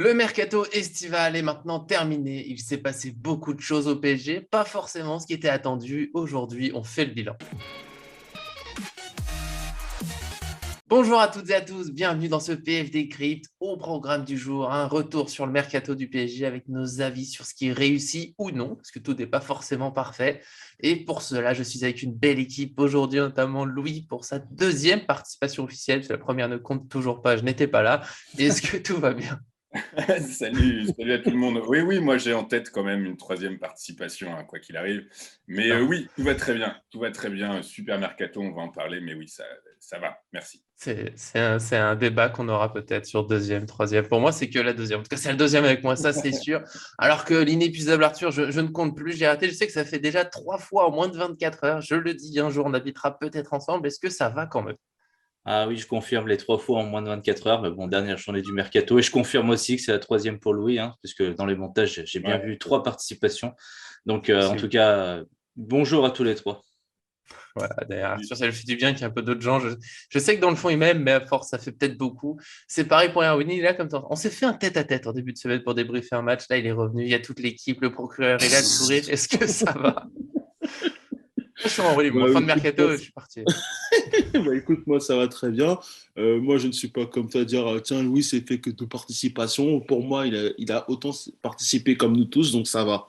Le mercato estival est maintenant terminé. Il s'est passé beaucoup de choses au PSG, pas forcément ce qui était attendu. Aujourd'hui, on fait le bilan. Bonjour à toutes et à tous, bienvenue dans ce PFD Crypt. Au programme du jour, un retour sur le mercato du PSG avec nos avis sur ce qui réussit ou non, parce que tout n'est pas forcément parfait. Et pour cela, je suis avec une belle équipe aujourd'hui, notamment Louis pour sa deuxième participation officielle, parce que la première ne compte toujours pas, je n'étais pas là. Est-ce que tout va bien? Salut à tout le monde. Oui, oui, moi j'ai en tête quand même une troisième participation, hein, quoi qu'il arrive. Mais oui, tout va très bien. Super mercato, on va en parler, mais oui, ça va. Merci. C'est un débat qu'on aura peut-être sur deuxième, troisième. Pour moi, c'est que la deuxième. En tout cas, c'est le deuxième avec moi, ça c'est sûr. Alors que l'inépuisable Arthur, je ne compte plus, j'ai raté. Je sais que ça fait déjà 3 fois en moins de 24 heures. Je le dis, un jour on habitera peut-être ensemble. Est-ce que ça va quand même? Ah oui, je confirme les 3 fois en moins de 24 heures. Mais bon, dernière journée du mercato. Et je confirme aussi que c'est la troisième pour Louis, hein, puisque dans les montages, j'ai bien Ouais, vu 3 participations. Donc, en C'est tout cas, bonjour à tous les trois. Voilà, d'ailleurs, salut. Arthur, ça lui fait du bien qu'il y ait un peu d'autres gens. Je sais que dans le fond, il m'aime, mais à force, ça fait peut-être beaucoup. C'est pareil pour Erwin, il est là comme ça. On s'est fait un tête-à-tête en début de semaine pour débriefer un match. Là, il est revenu, il y a toute l'équipe, le procureur est là, le sourire. Est-ce que ça va? Je suis en roue libre. Bah, Moi, fin de écoute, moi, mercato, je suis parti. bah, écoute, moi, ça va très bien. Moi, je ne suis pas comme toi à dire, tiens, Louis, c'est fait que de participation. Pour moi, il a autant participé comme nous tous, donc ça va.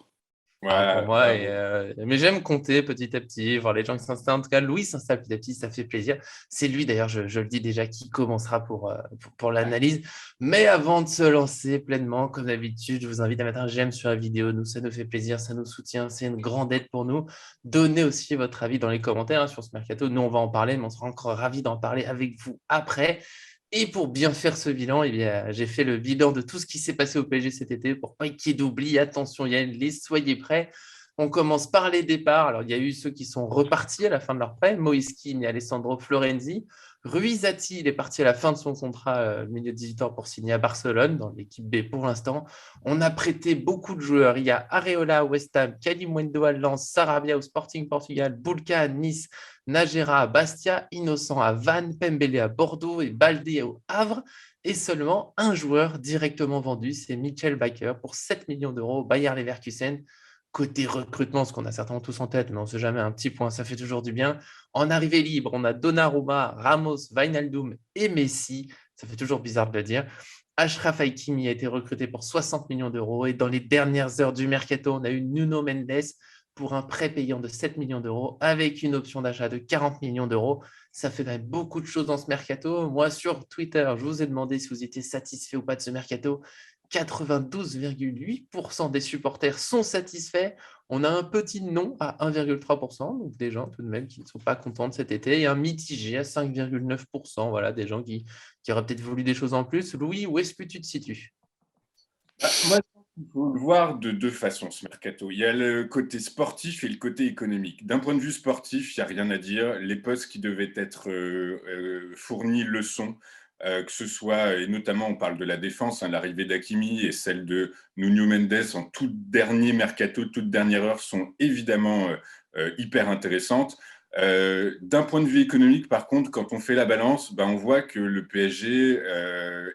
Ah, pour Ouais, moi, bravo. mais j'aime compter petit à petit, voir les gens qui s'installent. En tout cas, Louis s'installe petit à petit, ça fait plaisir. C'est lui, d'ailleurs, je le dis déjà, qui commencera pour l'analyse. Mais avant de se lancer pleinement, comme d'habitude, je vous invite à mettre un j'aime sur la vidéo. Nous, ça nous fait plaisir, ça nous soutient, c'est une grande aide pour nous. Donnez aussi votre avis dans les commentaires hein, sur ce mercato. Nous, on va en parler, mais on sera encore ravis d'en parler avec vous après. Et pour bien faire ce bilan, eh bien, j'ai fait le bilan de tout ce qui s'est passé au PSG cet été pour pas qu'il y ait d'oubli. Attention, il y a une liste, soyez prêts. On commence par les départs. Alors, il y a eu ceux qui sont repartis à la fin de leur prêt, Moïse Kean et Alessandro Florenzi. Ruizati, il est parti à la fin de son contrat milieu de 18 ans pour signer à Barcelone, dans l'équipe B pour l'instant. On a prêté beaucoup de joueurs. Il y a Areola à West Ham, Kalimundo à Lens, Sarabia au Sporting Portugal, Bulka à Nice, Najera à Bastia, Innocent à Vannes, Pembele à Bordeaux et Baldé au Havre. Et seulement un joueur directement vendu, c'est Mitchell Baker pour 7 millions d'euros au Bayer Leverkusen. Côté recrutement, ce qu'on a certainement tous en tête, mais on ne sait jamais, un petit point, ça fait toujours du bien. En arrivée libre, on a Donnarumma, Ramos, Wijnaldum et Messi. Ça fait toujours bizarre de le dire. Achraf Hakimi a été recruté pour 60 millions d'euros. Et dans les dernières heures du mercato, on a eu Nuno Mendes pour un prêt payant de 7 millions d'euros avec une option d'achat de 40 millions d'euros. Ça fait quand même beaucoup de choses dans ce mercato. Moi, sur Twitter, je vous ai demandé si vous étiez satisfait ou pas de ce mercato. 92,8% des supporters sont satisfaits. On a un petit non à 1,3%, donc des gens tout de même qui ne sont pas contents de cet été, et un mitigé à 5,9%, voilà, des gens qui auraient peut-être voulu des choses en plus. Louis, où est-ce que tu te situes? Moi, il faut le voir de deux façons, ce mercato. Il y a le côté sportif et le côté économique. D'un point de vue sportif, il n'y a rien à dire. Les postes qui devaient être fournis le sont. Que ce soit, et notamment on parle de la défense, hein, l'arrivée d'Hakimi et celle de Nuno Mendes en tout dernier mercato, toute dernière heure, sont évidemment hyper intéressantes. D'un point de vue économique, par contre, quand on fait la balance, ben, on voit que le PSG,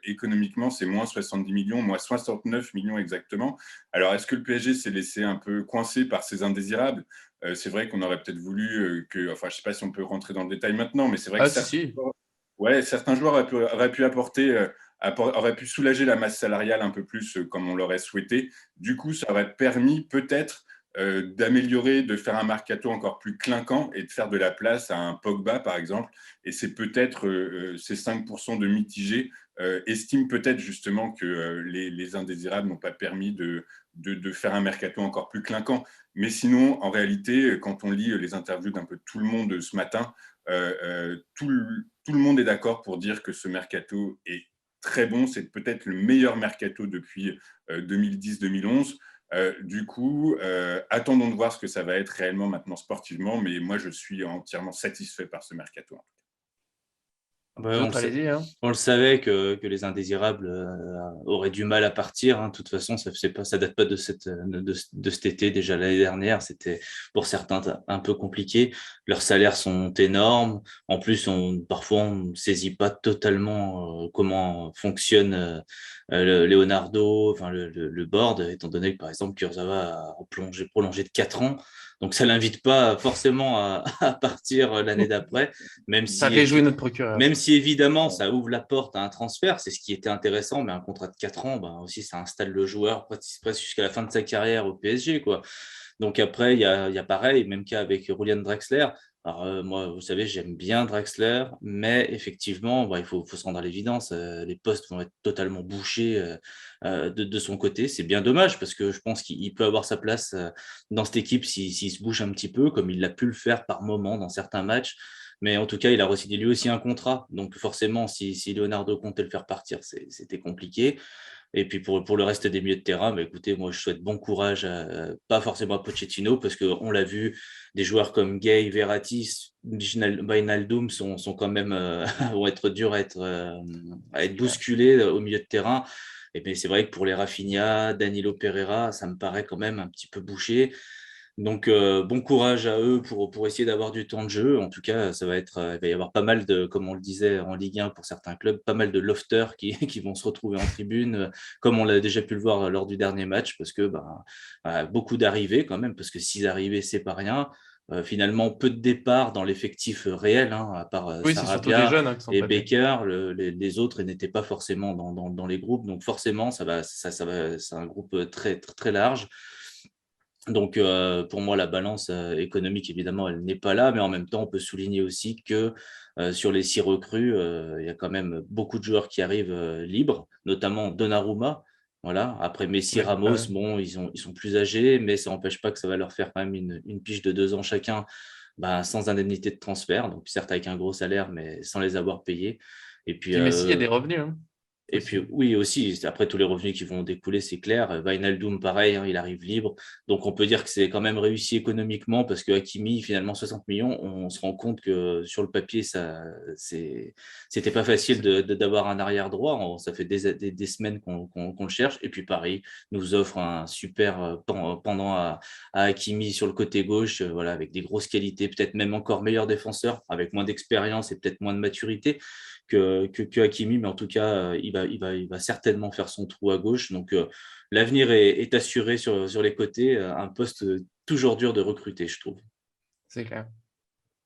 économiquement, c'est moins 70 millions, moins 69 millions exactement. Alors, est-ce que le PSG s'est laissé un peu coincé par ses indésirables? C'est vrai qu'on aurait peut-être voulu que, enfin, je ne sais pas si on peut rentrer dans le détail maintenant, mais c'est vrai que Ah, si, si. certains joueurs auraient pu apporter, auraient pu soulager la masse salariale un peu plus comme on l'aurait souhaité. Du coup, ça aurait permis peut-être d'améliorer, de faire un mercato encore plus clinquant et de faire de la place à un Pogba, par exemple. Et c'est peut-être ces 5% de mitigés estiment peut-être justement que les indésirables n'ont pas permis de faire un mercato encore plus clinquant. Mais sinon, en réalité, quand on lit les interviews d'un peu tout le monde ce matin, tout le monde est d'accord pour dire que ce mercato est très bon. C'est peut-être le meilleur mercato depuis 2010-2011. Du coup, attendons de voir ce que ça va être réellement maintenant sportivement, mais moi, je suis entièrement satisfait par ce mercato. Ouais, D'autres, allez-y, hein. on le savait que les indésirables auraient du mal à partir, hein. De toute façon, ça date pas de cet été. Déjà l'année dernière, c'était pour certains un peu compliqué. Leurs salaires sont énormes. En plus, parfois, on ne saisit pas totalement comment fonctionne Leonardo, enfin le board, étant donné que par exemple Kurzawa a prolongé de 4 ans. Donc ça l'invite pas forcément à partir l'année d'après, Ça réjouit notre procureur. même si évidemment ça ouvre la porte à un transfert, c'est ce qui était intéressant, mais un contrat de 4 ans, ben aussi ça installe le joueur presque jusqu'à la fin de sa carrière au PSG, quoi. Donc après, il y a pareil, même cas avec Julian Draxler. Alors moi, vous savez, j'aime bien Draxler, mais effectivement, il faut se rendre à l'évidence, les postes vont être totalement bouchés de son côté. C'est bien dommage parce que je pense qu'il peut avoir sa place dans cette équipe s'il se bouge un petit peu, comme il a pu le faire par moment dans certains matchs. Mais en tout cas, il a re-signé lui aussi un contrat. Donc forcément, si Leonardo comptait le faire partir, c'était compliqué. Et puis pour le reste des milieux de terrain, bah écoutez, moi je souhaite bon courage, pas forcément à Pochettino, parce qu'on l'a vu, des joueurs comme Gay, Verratti, Wijnaldum sont quand même vont être durs à être bousculés au milieu de terrain. Et bien c'est vrai que pour les Rafinha, Danilo Pereira, ça me paraît quand même un petit peu bouché. Donc, bon courage à eux pour essayer d'avoir du temps de jeu. En tout cas, il va y avoir pas mal de, comme on le disait en Ligue 1 pour certains clubs, pas mal de lofters qui vont se retrouver en tribune, comme on l'a déjà pu le voir lors du dernier match, parce que beaucoup d'arrivées quand même, parce que 6 arrivées, c'est pas rien. Finalement, peu de départs dans l'effectif réel, hein, à part Oui, c'est surtout des Sarabia jeunes qui sont et prêtés. Baker. Les autres n'étaient pas forcément dans les groupes. Donc forcément, c'est un groupe très, très, très large. Donc, pour moi, la balance économique, évidemment, elle n'est pas là, mais en même temps, on peut souligner aussi que sur les 6 recrues, il y a quand même beaucoup de joueurs qui arrivent libres, notamment Donnarumma. Voilà. Après Messi, Oui, Ramos, bon, ils sont plus âgés, mais ça n'empêche pas que ça va leur faire quand même une pige de 2 ans chacun, sans indemnité de transfert. Donc, certes, avec un gros salaire, mais sans les avoir payés. Et puis, Puis Messi, il y a des revenus. Hein, et aussi. puis oui aussi, après tous les revenus qui vont découler, c'est clair. Wijnaldum, pareil, hein, il arrive libre. Donc on peut dire que c'est quand même réussi économiquement parce que Hakimi, finalement 60 millions, on se rend compte que sur le papier, c'était pas facile d'avoir un arrière droit. Ça fait des semaines qu'on le cherche. Et puis Paris nous offre un super pendant à Hakimi sur le côté gauche, voilà, avec des grosses qualités, peut-être même encore meilleur défenseur, avec moins d'expérience et peut-être moins de maturité que Hakimi, mais en tout cas, il va certainement faire son trou à gauche. Donc, l'avenir est assuré sur les côtés. Un poste toujours dur de recruter, je trouve. C'est clair.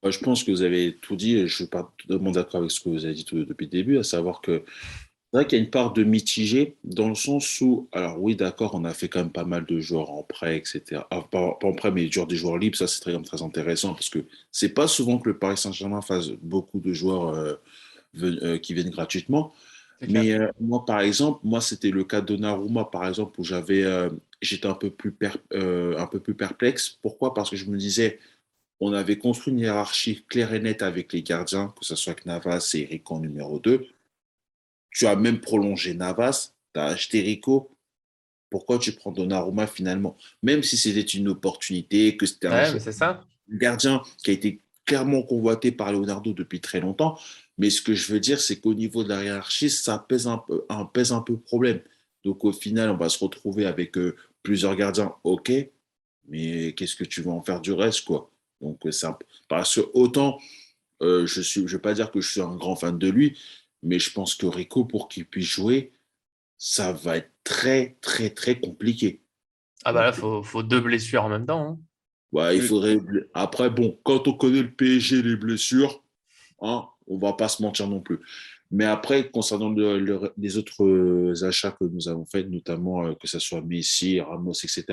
Je pense que vous avez tout dit et je suis pas totalement d'accord avec ce que vous avez dit depuis le début, à savoir que c'est vrai qu'il y a une part de mitigé dans le sens où, alors oui, d'accord, on a fait quand même pas mal de joueurs en prêt, etc. Ah, pas en prêt, mais des joueurs libres, ça c'est très intéressant parce que c'est pas souvent que le Paris Saint-Germain fasse beaucoup de joueurs qui viennent gratuitement. C'est clair. Mais moi, par exemple, moi c'était le cas de Donnarumma, par exemple, où j'étais un peu plus perplexe. Pourquoi? Parce que je me disais, on avait construit une hiérarchie claire et nette avec les gardiens, que ce soit avec Navas et Rico en numéro 2. Tu as même prolongé Navas, tu as acheté Rico. Pourquoi tu prends Donnarumma finalement? Même si c'était une opportunité, que c'était Ouais, mais c'est ça. gardien qui a été clairement convoité par Leonardo depuis très longtemps. Mais ce que je veux dire, c'est qu'au niveau de la hiérarchie, ça pèse un peu problème. Donc au final, on va se retrouver avec plusieurs gardiens, ok, mais qu'est-ce que tu vas en faire du reste, quoi? Donc parce que autant je vais pas dire que je suis un grand fan de lui, mais je pense que Rico, pour qu'il puisse jouer, ça va être très compliqué. Ah bah Donc, là, faut 2 blessures en même temps. Hein. ouais, il faudrait. Après, bon, quand on connaît le PSG, les blessures, hein, on va pas se mentir non plus. Mais après, concernant les autres achats que nous avons faits, notamment que ce soit Messi, Ramos, etc.,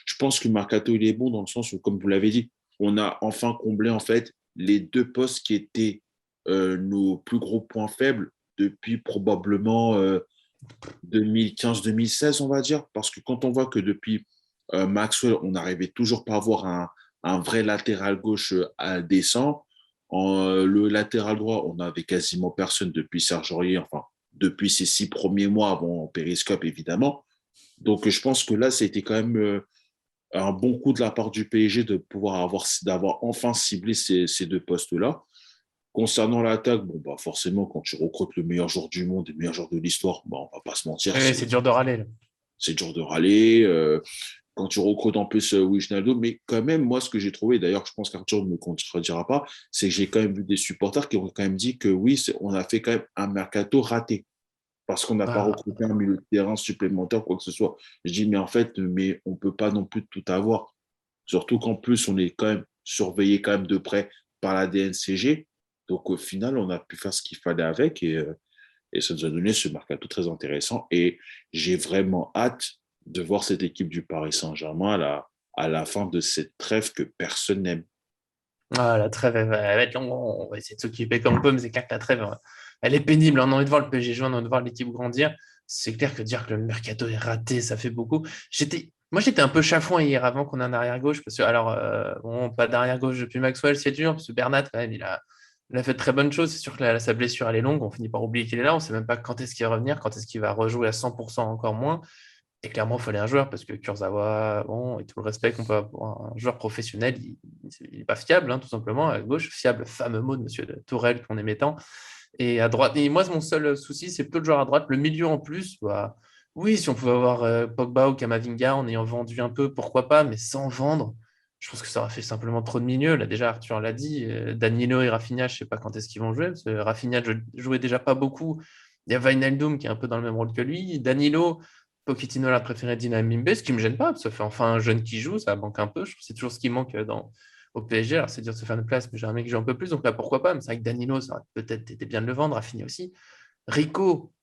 je pense que Mercato, il est bon dans le sens où, comme vous l'avez dit, on a enfin comblé en fait les 2 postes qui étaient nos plus gros points faibles depuis probablement 2015-2016, on va dire. Parce que quand on voit que depuis Maxwell, on n'arrivait toujours pas à avoir un vrai latéral gauche décent. Le latéral droit, on n'avait quasiment personne depuis Serge Aurier, enfin, depuis ses 6 premiers mois avant Périscope, évidemment. Donc, je pense que là, c'était quand même un bon coup de la part du PSG d'avoir enfin ciblé ces 2 postes-là. Concernant l'attaque, bon, bah, forcément, quand tu recrutes le meilleur joueur du monde et le meilleur joueur de l'histoire, bah, on va pas se mentir, Ouais, c'est dur de râler. Là. c'est dur de râler. Quand tu recrutes en plus Wijnaldum, mais quand même, moi, ce que j'ai trouvé, d'ailleurs, je pense qu'Arthur ne me contredira pas, c'est que j'ai quand même vu des supporters qui ont quand même dit que oui, on a fait quand même un mercato raté. parce qu'on n'a pas Ah, recruté un milieu de terrain supplémentaire, quoi que ce soit. Je dis, mais en fait, mais on ne peut pas non plus tout avoir. Surtout qu'en plus, on est quand même surveillé quand même de près par la DNCG. Donc au final, on a pu faire ce qu'il fallait avec et ça nous a donné ce mercato très intéressant. Et j'ai vraiment hâte de voir cette équipe du Paris Saint-Germain à la fin de cette trêve que personne n'aime. la trêve, elle va être longue. On va essayer de s'occuper comme on peut, mais c'est clair que la trêve, elle est pénible. On a envie de voir le PSG jouer, on a envie de voir l'équipe grandir. C'est clair que dire que le mercato est raté, ça fait beaucoup. Moi, j'étais un peu chafouin hier avant qu'on ait un arrière-gauche, parce que, alors, bon, pas d'arrière-gauche depuis Maxwell, c'est dur, parce que Bernat, quand même, il a fait de très bonnes choses. C'est sûr que sa blessure, elle est longue. On finit par oublier qu'il est là. On ne sait même pas quand est-ce qu'il va revenir, quand est-ce qu'il va rejouer à 100%, encore moins. Et clairement, il fallait un joueur parce que Kurzawa, bon, et tout le respect qu'on peut avoir, un joueur professionnel, il n'est pas fiable, hein, tout simplement. À gauche, fiable, fameux mot de Monsieur Tourelle qu'on aimait tant. Et à droite, et moi, mon seul souci, c'est plutôt le joueur à droite. Le milieu en plus, bah, oui, si on pouvait avoir Pogba ou Kamavinga en ayant vendu un peu, pourquoi pas, mais sans vendre, je pense que ça aurait fait simplement trop de milieu. Là, déjà, Arthur l'a dit, Danilo et Rafinha, je ne sais pas quand est-ce qu'ils vont jouer, parce que Rafinha jouait déjà pas beaucoup. Il y a Wijnaldum qui est un peu dans le même rôle que lui. Danilo, Pochettino l'a préféré Dynamimbe, ce qui ne me gêne pas, parce que ça fait enfin un jeune qui joue, ça manque un peu. Je trouve que c'est toujours ce qui manque au PSG. Alors, c'est dur de se faire une place, mais j'ai un mec qui joue un peu plus, donc là, pourquoi pas. Mais c'est vrai que Danilo, ça aurait peut-être été bien de le vendre, Rafinha aussi. Rico,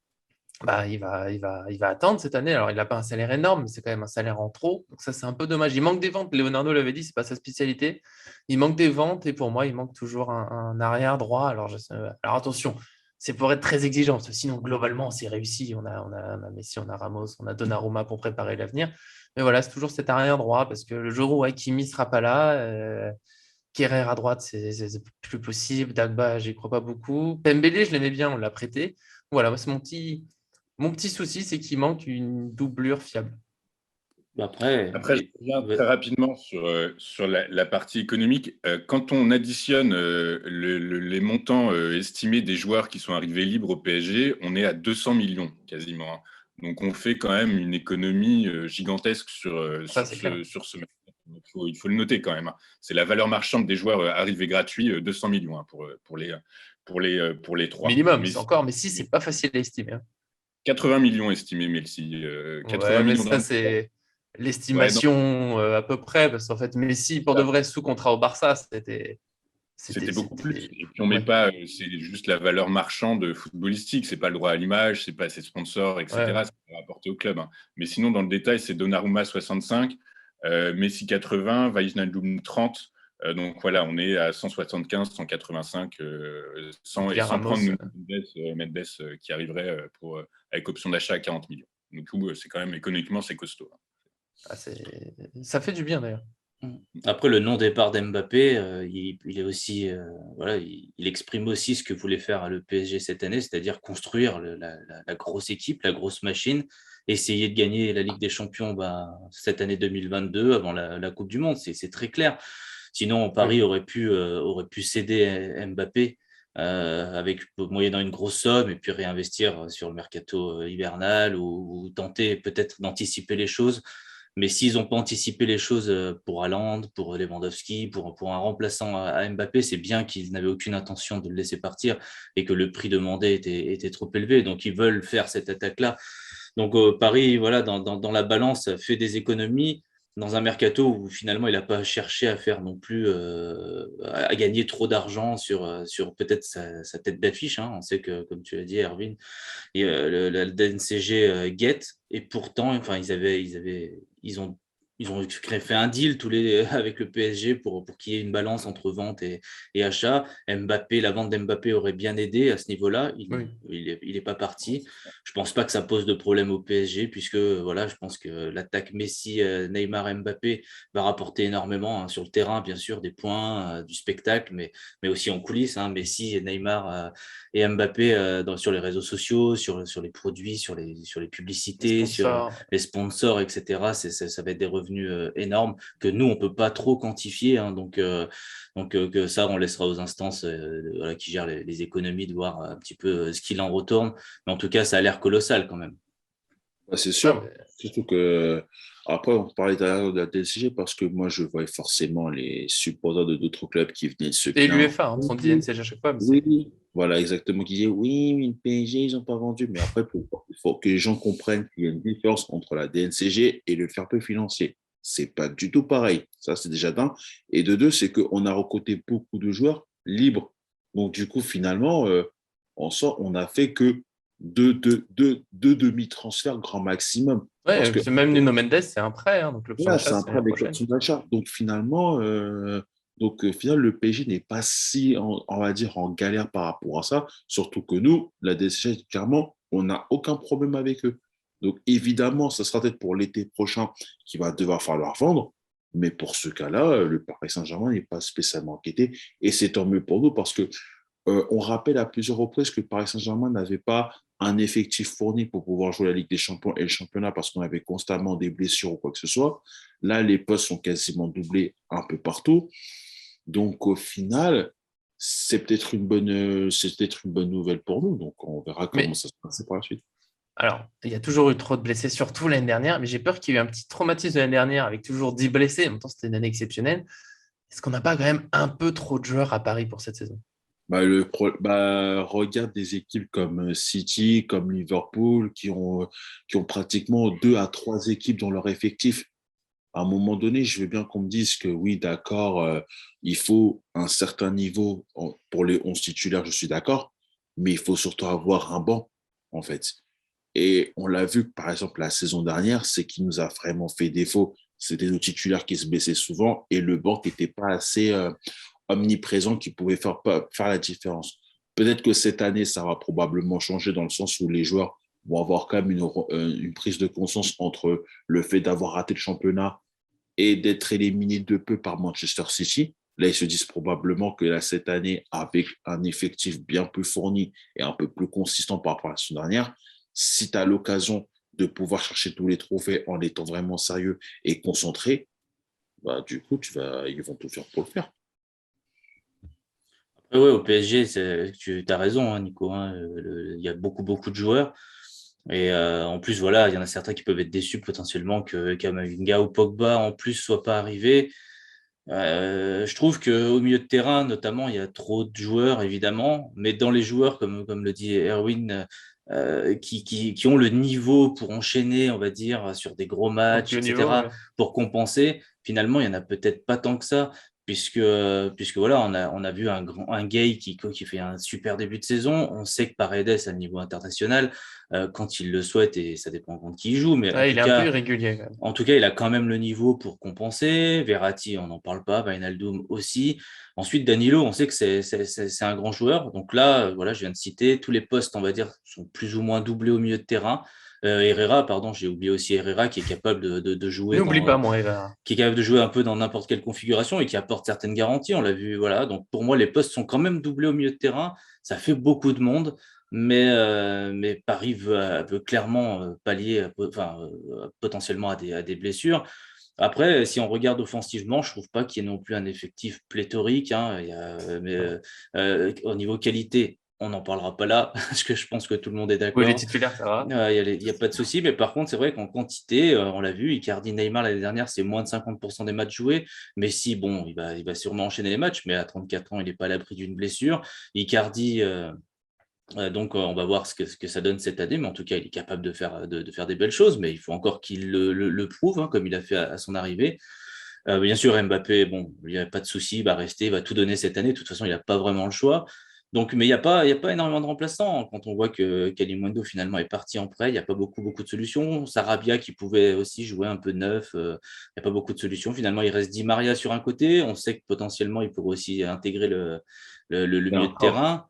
bah, il va attendre cette année. Alors, il n'a pas un salaire énorme, mais c'est quand même un salaire en trop. Donc, ça, c'est un peu dommage. Il manque des ventes. Leonardo l'avait dit, c'est pas sa spécialité. Il manque des ventes, et pour moi, il manque toujours un arrière droit. Alors attention, c'est pour être très exigeant, parce que sinon, globalement, c'est réussi. On a Messi, on a Ramos, on a Donnarumma pour préparer l'avenir. Mais voilà, c'est toujours cet arrière droit, parce que le jour où Hakimi ne sera pas là, Kerrer à droite, c'est plus possible. Dagba, j'y crois pas beaucoup. Pembele, je l'aimais bien, on l'a prêté. Voilà, moi, c'est mon petit souci, c'est qu'il manque une doublure fiable. Après, Après, je reviens très rapidement sur la partie économique. Quand on additionne les montants estimés des joueurs qui sont arrivés libres au PSG, on est à 200 millions quasiment, hein. Donc, on fait quand même une économie gigantesque Ça, c'est clair. sur ce match. Il faut le noter quand même, hein. C'est la valeur marchande des joueurs arrivés gratuits, 200 millions, hein, pour les trois. Minimum, Mais c'est encore, mais si, c'est pas facile à estimer, hein. 80 millions estimés, Messi. 80 Ouais, mais millions ça, dans c'est ouais, l'estimation à peu près, parce qu'en fait, Messi, pour de vrai, sous contrat au Barça, c'était beaucoup plus. Et puis on met ouais, pas, c'est juste la valeur marchande footballistique, c'est pas le droit à l'image, c'est pas ses sponsors, ouais. etc. C'est rapporté au club, hein. Mais sinon, dans le détail, c'est Donnarumma 65, Messi 80, Wijnaldum 30. Donc voilà, on est à 175, 185, Bien sans prendre Ramos. Mendes qui arriverait avec option d'achat à 40 millions. Du coup, c'est quand même économiquement, c'est costaud, hein. Ça fait du bien d'ailleurs. Après, le non-départ d'Mbappé, il est aussi, voilà, il exprime aussi ce que voulait faire le PSG cette année, c'est-à-dire construire la grosse équipe, la grosse machine, essayer de gagner la Ligue des Champions cette année 2022 avant la Coupe du Monde. C'est très clair. Sinon, Paris Oui. aurait pu céder Mbappé moyennant une grosse somme et puis réinvestir sur le mercato hivernal ou tenter peut-être d'anticiper les choses. Mais s'ils n'ont pas anticipé les choses pour Haaland, pour Lewandowski, pour un remplaçant à Mbappé, c'est bien qu'ils n'avaient aucune intention de le laisser partir et que le prix demandé était trop élevé. Donc, ils veulent faire cette attaque-là. Donc, Paris, voilà, dans la balance, fait des économies dans un mercato où finalement il n'a pas cherché à faire non plus à gagner trop d'argent sur peut-être sa tête d'affiche, hein. On sait que, comme tu l'as dit, Erwin, et la DNCG guette, et pourtant, enfin, ils ont fait un deal avec le PSG pour qu'il y ait une balance entre vente et achat. Mbappé, la vente d'Mbappé aurait bien aidé à ce niveau-là. Oui. Il est pas parti. Je pense pas que ça pose de problème au PSG, puisque voilà, je pense que l'attaque Messi, Neymar, Mbappé va rapporter énormément, hein, sur le terrain, bien sûr, des points, du spectacle, mais aussi en coulisses, hein. Messi, Neymar et Mbappé sur les réseaux sociaux, sur les produits, sur les Les publicités, sur sponsors. les sponsors, etc. Ça va être des revenus énormes que nous, on peut pas trop quantifier, hein. Donc que ça, on laissera aux instances voilà, qui gèrent les économies de voir un petit peu ce qu'il en retourne. Mais en tout cas, ça a l'air colossal quand même. Bah, c'est Ah, sûr. mais Surtout que, après, on parlait derrière de la DSG parce que moi, je voyais forcément les supporters de d'autres clubs qui venaient se et plaindre. l'UEFA, hein, son DNCG à chaque fois, mais Oui, Voilà, exactement, qui disait oui, mais le PSG, ils n'ont pas vendu. Mais après, il faut que les gens comprennent qu'il y a une différence entre la DNCG et le fair play financier. C'est pas du tout pareil. Ça, c'est déjà d'un. Et de deux, c'est qu'on a recruté beaucoup de joueurs libres. Donc, du coup, finalement, en sort, on n'a fait que deux demi-transferts grand maximum. Parce Ouais, que c'est même Nuno Mendes, c'est un prêt, hein, donc l'option voilà, d'achat, c'est un c'est prêt l'année avec prochaine. option d'achat. Finalement, le PSG n'est pas si, on va dire, en galère par rapport à ça. Surtout que nous, la DSG, clairement, on n'a aucun problème avec eux. Donc, évidemment, ça sera peut-être pour l'été prochain qu'il va devoir falloir vendre. Mais pour ce cas-là, le Paris Saint-Germain n'est pas spécialement inquiété. Et c'est tant mieux pour nous parce que on rappelle à plusieurs reprises que le Paris Saint-Germain n'avait pas un effectif fourni pour pouvoir jouer la Ligue des Champions et le championnat parce qu'on avait constamment des blessures ou quoi que ce soit. Là, les postes sont quasiment doublés un peu partout. Donc, au final, c'est peut-être une bonne nouvelle pour nous. Donc, on verra comment Mais ça se passe par la suite. alors, il y a toujours eu trop de blessés, surtout l'année dernière, mais j'ai peur qu'il y ait eu un petit traumatisme de l'année dernière avec toujours 10 blessés. En même temps, c'était une année exceptionnelle. Est-ce qu'on n'a pas quand même un peu trop de joueurs à Paris pour cette saison? Regarde des équipes comme City, comme Liverpool, qui ont pratiquement deux à trois équipes dans leur effectif. À un moment donné, je veux bien qu'on me dise que oui, d'accord, il faut un certain niveau pour les 11 titulaires, je suis d'accord, mais il faut surtout avoir un banc, en fait. Et on l'a vu, par exemple, la saison dernière, c'est qui nous a vraiment fait défaut. C'était nos titulaires qui se blessaient souvent et le banc qui n'était pas assez omniprésent qui pouvait faire la différence. Peut-être que cette année, ça va probablement changer dans le sens où les joueurs vont avoir quand même une prise de conscience entre le fait d'avoir raté le championnat et d'être éliminé de peu par Manchester City. Là, ils se disent probablement que là, cette année, avec un effectif bien plus fourni et un peu plus consistant par rapport à la saison dernière, si tu as l'occasion de pouvoir chercher tous les trophées en étant vraiment sérieux et concentré, bah, du coup, ils vont tout faire pour le faire. Ouais, au PSG, tu as raison, hein, Nico, hein, il y a beaucoup, beaucoup de joueurs. Et en plus, voilà, il y en a certains qui peuvent être déçus potentiellement que Kamavinga ou Pogba en plus soient pas arrivés. Je trouve qu'au milieu de terrain, notamment, il y a trop de joueurs, évidemment, mais dans les joueurs, comme le dit Erwin, qui ont le niveau pour enchaîner, on va dire, sur des gros Au matchs, plus haut niveau, etc., ouais. pour compenser, finalement, il n'y en a peut-être pas tant que ça, puisque voilà, on a vu un Gay qui fait un super début de saison. On sait que Paredes, à le niveau international, quand il le souhaite, et ça dépend contre qui il joue, mais Ouais, il est un peu irrégulier quand même. en tout cas, il a quand même le niveau pour compenser. Verratti, on n'en parle pas. Wijnaldum aussi. Ensuite, Danilo, on sait que c'est un grand joueur. Donc là, voilà, je viens de citer tous les postes, on va dire, sont plus ou moins doublés au milieu de terrain. Herrera, pardon, j'ai oublié aussi Herrera qui est capable de jouer N'oublie pas, mon Herrera. qui est capable de jouer un peu dans n'importe quelle configuration et qui apporte certaines garanties. On l'a vu, voilà. Donc pour moi, les postes sont quand même doublés au milieu de terrain. Ça fait beaucoup de monde, mais Paris veut clairement pallier, potentiellement à des blessures. Après, si on regarde offensivement, je trouve pas qu'il y ait non plus un effectif pléthorique, hein. Au niveau qualité, on n'en parlera pas là, parce que je pense que tout le monde est Oui, les d'accord. titulaires, ça va. Il y a pas de souci, mais par contre, c'est vrai qu'en quantité, on l'a vu, Icardi, Neymar l'année dernière, c'est moins de 50% des matchs joués. Messi, bon, il va sûrement enchaîner les matchs, mais à 34 ans, il n'est pas à l'abri d'une blessure. Icardi, donc, on va voir ce que ça donne cette année, mais en tout cas, il est capable de faire des belles choses, mais il faut encore qu'il le prouve, hein, comme il a fait à son arrivée. Bien sûr, Mbappé, bon, il n'y a pas de souci, il va rester, il va tout donner cette année. De toute façon, il n'a pas vraiment le choix. Donc, mais il y a pas énormément de remplaçants. Quand on voit que Kalimundo finalement est parti en prêt, il n'y a pas beaucoup de solutions. Sarabia qui pouvait aussi jouer un peu neuf, il n'y a pas beaucoup de solutions. Finalement, il reste Di Maria sur un côté. On sait que potentiellement, il pourrait aussi intégrer le milieu de terrain.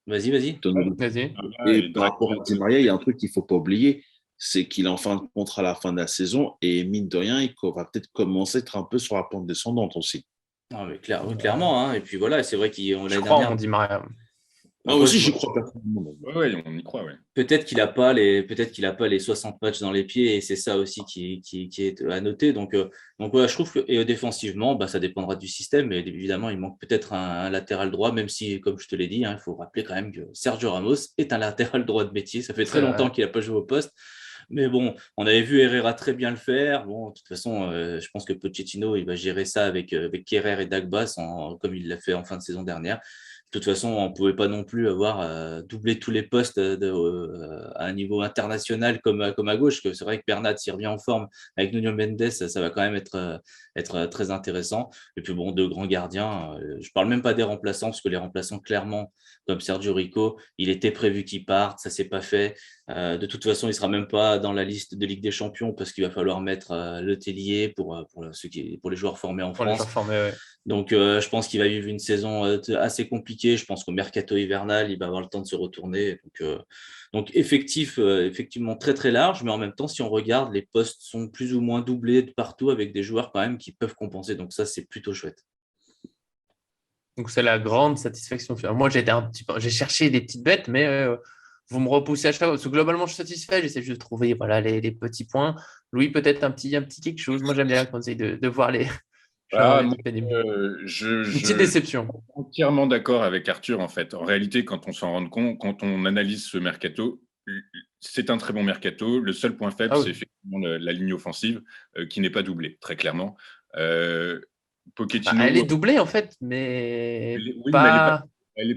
Vas-y. Vas-y. Et par rapport à Di Maria, il y a un truc qu'il ne faut pas oublier, c'est qu'il est en fin de contrat à la fin de la saison et mine de rien, il va peut-être commencer à être un peu sur la pente descendante aussi. Ah, mais oui, clairement, hein. Et puis voilà, c'est vrai Je l'année crois en dernière. mon Di Maria. Moi Après, aussi, j'y crois personnellement. Oui, on y croit, oui. peut-être qu'il a pas les 60 matchs dans les pieds et c'est ça aussi qui est à noter. Donc voilà, je trouve que et défensivement, bah, ça dépendra du système. Mais évidemment, il manque peut-être un latéral droit, même si, comme je te l'ai dit, hein, il faut rappeler quand même que Sergio Ramos est un latéral droit de métier. Ça fait très C'est longtemps vrai. qu'il n'a pas joué au poste. Mais bon, on avait vu Herrera très bien le faire. Bon, de toute façon, je pense que Pochettino, il va gérer ça avec Kerrer et Dagba, comme il l'a fait en fin de saison dernière. toute façon, on ne pouvait pas non plus avoir doublé tous les postes à un niveau international comme à gauche. Que c'est vrai que Bernat, s'il revient en forme avec Nuno Mendes, ça va quand même être très intéressant. Et puis bon, deux grands gardiens. Je ne parle même pas des remplaçants, parce que les remplaçants, clairement, comme Sergio Rico, il était prévu qu'il parte, ça ne s'est pas fait. De toute façon, il ne sera même pas dans la liste de Ligue des Champions, parce qu'il va falloir mettre Le Tellier pour les joueurs formés en Pour les France. joueurs formés, ouais. Donc, je pense qu'il va vivre une saison assez compliquée. Je pense qu'au mercato hivernal, il va avoir le temps de se retourner. Donc effectivement très, très large. Mais en même temps, si on regarde, les postes sont plus ou moins doublés de partout avec des joueurs quand même qui peuvent compenser. Donc ça, c'est plutôt chouette. Donc, c'est la grande satisfaction. Moi, j'ai cherché des petites bêtes, mais vous me repoussez à chaque fois. Parce que globalement, je suis satisfait. J'essaie juste de trouver voilà, les petits points. Louis, peut-être un petit quelque chose. Moi, j'aime bien quand on essaye de voir les. Ah, moi, Pénible. je Une petite déception. suis entièrement d'accord avec Arthur, en fait. En réalité, quand on s'en rend compte, quand on analyse ce mercato, c'est un très bon mercato. Le seul point faible, Ah c'est oui. effectivement la ligne offensive qui n'est pas doublée, très clairement. Bah, elle est Pochettino, doublée, en fait, mais oui, mais pas. elle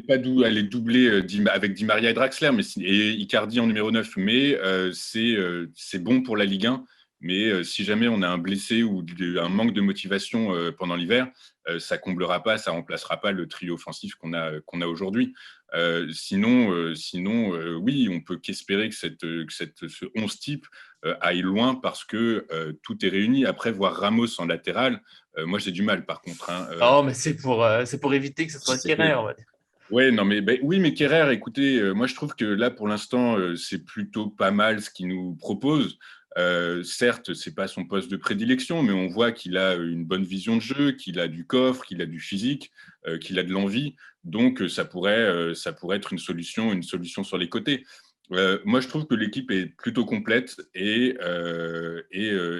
est doublée avec Di Maria et Draxler et Icardi en numéro 9, mais c'est bon pour la Ligue 1. Mais si jamais on a un blessé ou un manque de motivation pendant l'hiver, ça comblera pas, ça remplacera pas le trio offensif qu'on a aujourd'hui. Sinon, oui, on peut qu'espérer que ce 11 type aille loin parce que tout est réuni. Après, voir Ramos en latéral, moi j'ai du mal par contre. Oh, mais c'est pour éviter que ce soit Kerrer, on va dire. Ouais, non, mais oui, mais Kerrer, écoutez, moi je trouve que là pour l'instant c'est plutôt pas mal ce qu'il nous propose. Certes, c'est pas son poste de prédilection, mais on voit qu'il a une bonne vision de jeu, qu'il a du coffre, qu'il a du physique, qu'il a de l'envie. Donc ça pourrait être une solution sur les côtés. Moi, je trouve que l'équipe est plutôt complète et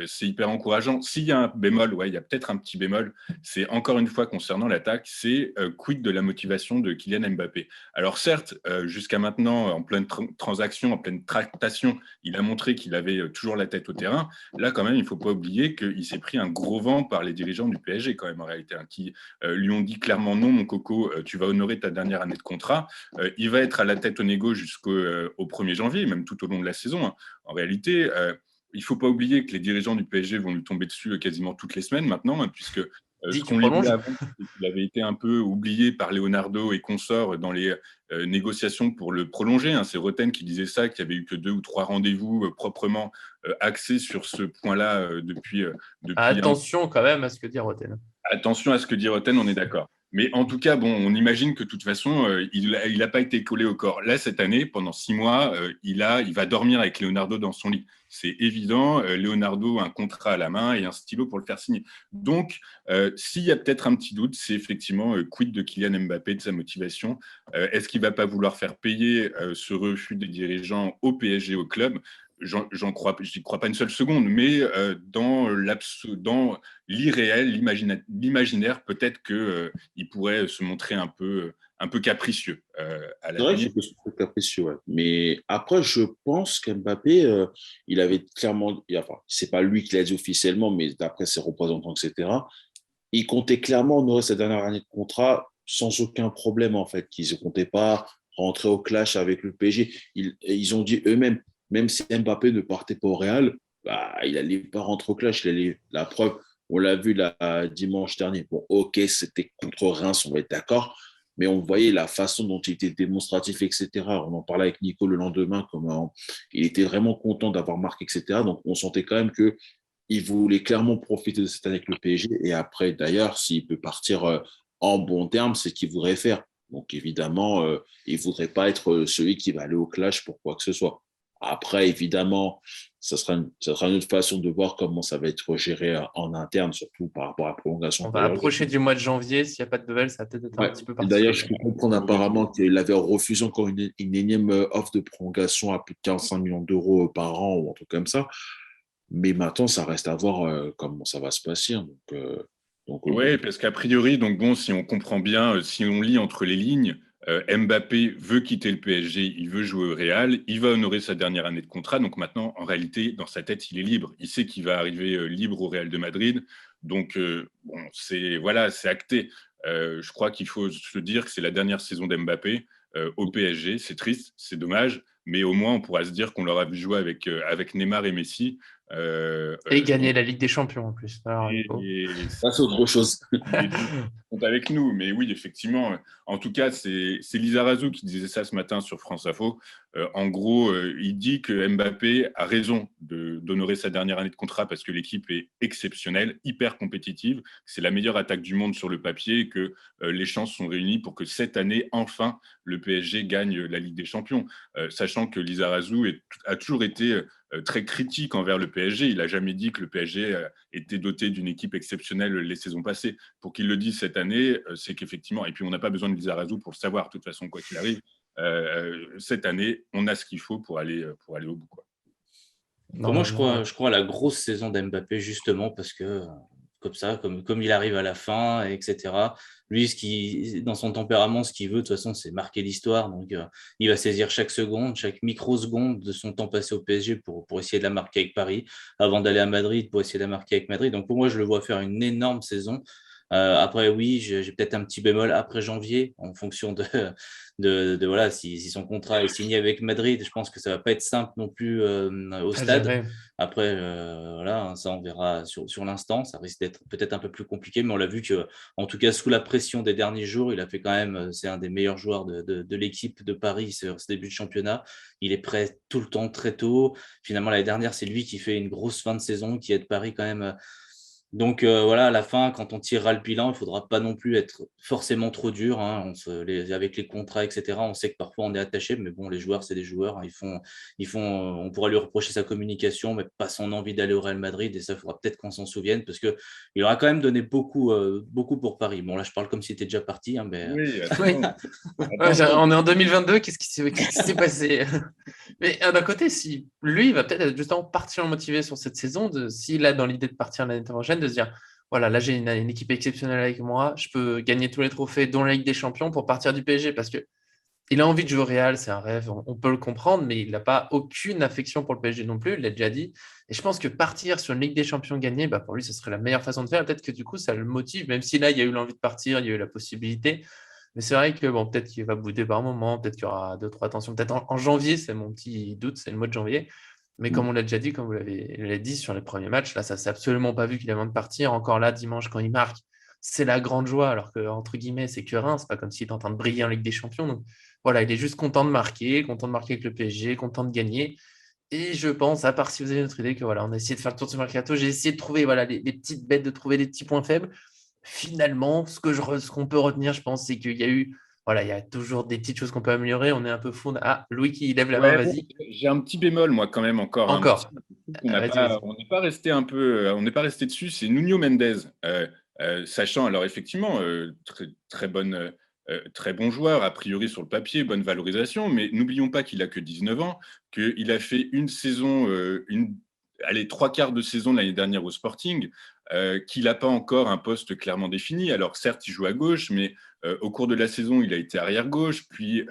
c'est hyper encourageant. S'il y a un bémol, ouais, il y a peut-être un petit bémol, c'est encore une fois concernant l'attaque, c'est quid de la motivation de Kylian Mbappé. Alors certes, jusqu'à maintenant, en pleine transaction, en pleine tractation, il a montré qu'il avait toujours la tête au terrain. Là, quand même, il ne faut pas oublier qu'il s'est pris un gros vent par les dirigeants du PSG, quand même, en réalité, hein, qui lui ont dit clairement non, mon coco, tu vas honorer ta dernière année de contrat. Il va être à la tête au négo jusqu'au 1er janvier, même tout au long de la saison. Hein. En réalité, il ne faut pas oublier que les dirigeants du PSG vont lui tomber dessus quasiment toutes les semaines maintenant, hein, puisque ce qu'on lisait avant, c'est qu'il avait été un peu oublié par Leonardo et consorts dans les négociations pour le prolonger. Hein. C'est Roten qui disait ça, qu'il n'y avait eu que 2 ou 3 rendez-vous proprement axés sur ce point-là depuis Attention quand même à ce que dit Roten. Attention à ce que dit Roten, on est d'accord. Mais en tout cas, bon, on imagine que de toute façon, il n'a pas été collé au corps. Là, cette année, pendant 6 mois, il va dormir avec Leonardo dans son lit. C'est évident. Leonardo a un contrat à la main et un stylo pour le faire signer. Donc, s'il y a peut-être un petit doute, c'est effectivement quid de Kylian Mbappé, de sa motivation. Est-ce qu'il ne va pas vouloir faire payer ce refus des dirigeants au PSG, au club? J'y crois pas une seule seconde, mais dans l'irréel, l'imaginaire, peut-être qu'il pourrait se montrer un peu capricieux à C'est vrai l'avenir. que c'est un peu capricieux, ouais. Mais après, je pense qu'Mbappé, il avait clairement, enfin, c'est pas lui qui l'a dit officiellement, mais d'après ses représentants, etc., il comptait clairement honorer sa dernière année de contrat sans aucun problème, en fait, qu'ils ne comptaient pas rentrer au clash avec le PSG. Ils ont dit eux-mêmes, même si Mbappé ne partait pas au Real, bah, il n'allait pas rentrer au clash. La preuve, on l'a vu là, dimanche dernier. Bon, ok, c'était contre Reims, on va être d'accord, mais on voyait la façon dont il était démonstratif, etc. On en parlait avec Nico le lendemain, comment il était vraiment content d'avoir marqué, etc. Donc, on sentait quand même que il voulait clairement profiter de cette année avec le PSG. Et après, d'ailleurs, s'il peut partir en bon terme, c'est ce qu'il voudrait faire. Donc, évidemment, il ne voudrait pas être celui qui va aller au clash pour quoi que ce soit. Après, évidemment, ça sera une autre façon de voir comment ça va être géré en interne, surtout par rapport à la prolongation. On va approcher du mois de janvier. S'il n'y a pas de nouvelles, ça va peut-être être un petit peu particulier. D'ailleurs, je peux comprendre apparemment qu'il avait refusé encore une énième offre de prolongation à plus de 45 millions d'euros par an ou un truc comme ça. Mais maintenant, ça reste à voir comment ça va se passer. Oui, parce qu'a priori, donc bon, si on comprend bien, si on lit entre les lignes, Mbappé veut quitter le PSG, il veut jouer au Real, il va honorer sa dernière année de contrat. Donc maintenant, en réalité, dans sa tête, il est libre. Il sait qu'il va arriver libre au Real de Madrid. Donc, bon, c'est acté. Je crois qu'il faut se dire que c'est la dernière saison d'Mbappé au PSG. C'est triste, c'est dommage, mais au moins on pourra se dire qu'on l'aura vu jouer avec Neymar et Messi. Et gagner la Ligue des Champions en plus. Alors, Ça, c'est autre chose. Les deux sont avec nous, mais oui, effectivement. En tout cas, c'est Lizarazu qui disait ça ce matin sur France Info. En gros, il dit que Mbappé a raison d'honorer sa dernière année de contrat parce que l'équipe est exceptionnelle, hyper compétitive. C'est la meilleure attaque du monde sur le papier et que les chances sont réunies pour que cette année, enfin, le PSG gagne la Ligue des Champions. Sachant que Lizarazu a toujours été très critique envers le PSG. Il n'a jamais dit que le PSG était doté d'une équipe exceptionnelle les saisons passées. Pour qu'il le dise cette année, c'est qu'effectivement, et puis on n'a pas besoin de Lizarazu pour le savoir, de toute façon, quoi qu'il arrive, cette année, on a ce qu'il faut pour aller au bout, quoi. Moi, je crois à la grosse saison d'Mbappé, justement, parce que comme ça, comme il arrive à la fin, etc. Lui, dans son tempérament, ce qu'il veut, de toute façon, c'est marquer l'histoire. Donc, il va saisir chaque seconde, chaque microseconde de son temps passé au PSG pour essayer de la marquer avec Paris, avant d'aller à Madrid pour essayer de la marquer avec Madrid. Donc, pour moi, je le vois faire une énorme saison. Après, oui, j'ai peut-être un petit bémol après janvier, en fonction voilà, si son contrat est signé avec Madrid. Je pense que ça va pas être simple non plus au stade. Après, voilà, ça on verra sur l'instant. Ça risque d'être peut-être un peu plus compliqué, mais on l'a vu que, en tout cas, sous la pression des derniers jours, il a fait quand même. C'est un des meilleurs joueurs de l'équipe de Paris sur ce début de championnat. Il est prêt tout le temps, très tôt. Finalement, l'année dernière, c'est lui qui fait une grosse fin de saison, qui aide Paris quand même. Donc voilà, à la fin, quand on tirera le bilan, il ne faudra pas non plus être forcément trop dur. Hein. Avec les contrats, etc., on sait que parfois on est attaché, mais bon, les joueurs, c'est des joueurs. Hein. On pourra lui reprocher sa communication, mais pas son envie d'aller au Real Madrid. Et ça, il faudra peut-être qu'on s'en souvienne, parce qu'il aura quand même donné beaucoup, beaucoup pour Paris. Bon, là, je parle comme si tu étais déjà parti. Hein, mais... Oui, on est en 2022, qu'est-ce qui s'est passé? Mais d'un côté, si lui, il va peut-être être justement particulièrement motivé sur cette saison, s'il a dans l'idée de partir l'année prochaine, de se dire, voilà, là j'ai une équipe exceptionnelle avec moi, je peux gagner tous les trophées, dont la Ligue des Champions, pour partir du PSG, parce qu'il a envie de jouer au Real, c'est un rêve, on peut le comprendre, mais il n'a pas aucune affection pour le PSG non plus, il l'a déjà dit. Et je pense que partir sur une Ligue des Champions gagnée, bah pour lui, ce serait la meilleure façon de faire. Peut-être que du coup, ça le motive, même si là, il y a eu l'envie de partir, il y a eu la possibilité. Mais c'est vrai que bon, peut-être qu'il va bouder par moment, peut-être qu'il y aura 2-3 tensions. Peut-être en janvier, c'est mon petit doute, c'est le mois de janvier. Mais comme on l'a déjà dit, comme vous l'avez dit sur les premiers matchs, là, ça ne s'est absolument pas vu qu'il avait envie de partir. Encore là, dimanche, quand il marque, c'est la grande joie, alors que, entre guillemets, c'est que rien. C'est pas comme s'il était en train de briller en Ligue des Champions. Donc voilà, il est juste content de marquer avec le PSG, content de gagner. Et je pense, à part si vous avez notre idée, que voilà, on a essayé de faire le tour de ce mercato, j'ai essayé de trouver voilà, les petites bêtes, de trouver des petits points faibles. Finalement, ce qu'on peut retenir, je pense, c'est qu'il y a eu, voilà, il y a toujours des petites choses qu'on peut améliorer. On est un peu fou. Ah, Louis qui lève la main, vas-y. J'ai un petit bémol, moi, quand même, encore. Encore. Vas-y. On n'est pas resté on n'est pas resté dessus. C'est Nuno Mendes, sachant, alors effectivement, très bon joueur, a priori sur le papier, bonne valorisation, mais n'oublions pas qu'il a que 19 ans, qu'il a fait une saison, allez, 3/4 de saison l'année dernière au Sporting, qu'il n'a pas encore un poste clairement défini. Alors certes, il joue à gauche, mais au cours de la saison, il a été arrière gauche, puis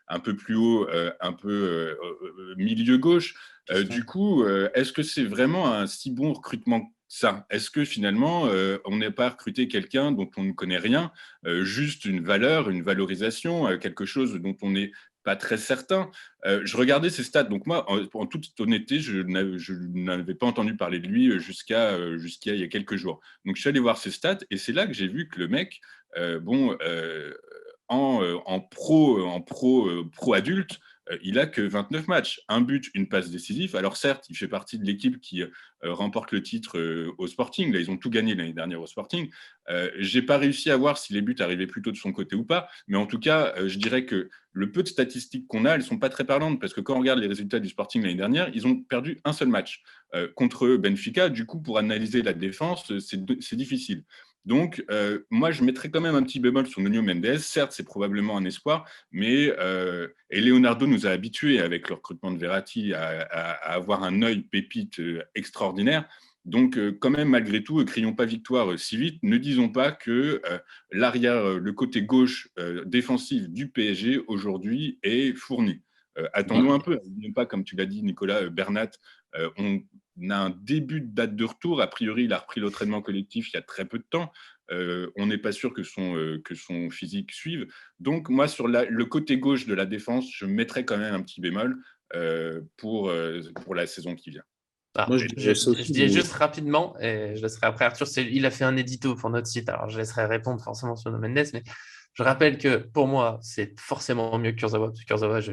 un peu plus haut, milieu gauche. Du coup, est-ce que c'est vraiment un si bon recrutement ça? Est-ce que finalement, on n'est pas recruté quelqu'un dont on ne connaît rien, juste une valeur, une valorisation, quelque chose dont on n'est pas très certain? Je regardais ses stats, donc moi, en toute honnêteté, je n'avais pas entendu parler de lui jusqu'à il y a quelques jours. Donc je suis allé voir ses stats et c'est là que j'ai vu que le mec, en pro adulte, il a que 29 matchs, un but, une passe décisive. Alors certes, il fait partie de l'équipe qui remporte le titre au Sporting. Là, ils ont tout gagné l'année dernière au Sporting. J'ai pas réussi à voir si les buts arrivaient plutôt de son côté ou pas, mais en tout cas, je dirais que le peu de statistiques qu'on a, elles sont pas très parlantes parce que quand on regarde les résultats du Sporting l'année dernière, ils ont perdu un seul match contre Benfica. Du coup, pour analyser la défense, c'est difficile. Donc, moi, je mettrais quand même un petit bémol sur Nuno Mendes. Certes, c'est probablement un espoir, mais et Leonardo nous a habitués avec le recrutement de Verratti à avoir un œil pépite extraordinaire. Donc, quand même, malgré tout, crions pas victoire si vite. Ne disons pas que le côté gauche défensif du PSG aujourd'hui est fourni. Attendons un peu. N'oublions pas, comme tu l'as dit, Nicolas, Bernat, a un début de date de retour. A priori, il a repris l'entraînement collectif il y a très peu de temps. On n'est pas sûr que son physique suive. Donc, moi, sur le côté gauche de la défense, je mettrais quand même un petit bémol pour la saison qui vient. Moi, je dirais ça Je aussi, dis mais juste rapidement, et je laisserai après Arthur, il a fait un édito pour notre site, alors je laisserai répondre forcément sur No Mendes, mais je rappelle que pour moi, c'est forcément mieux que Kurzawa, parce que Kurzawa, je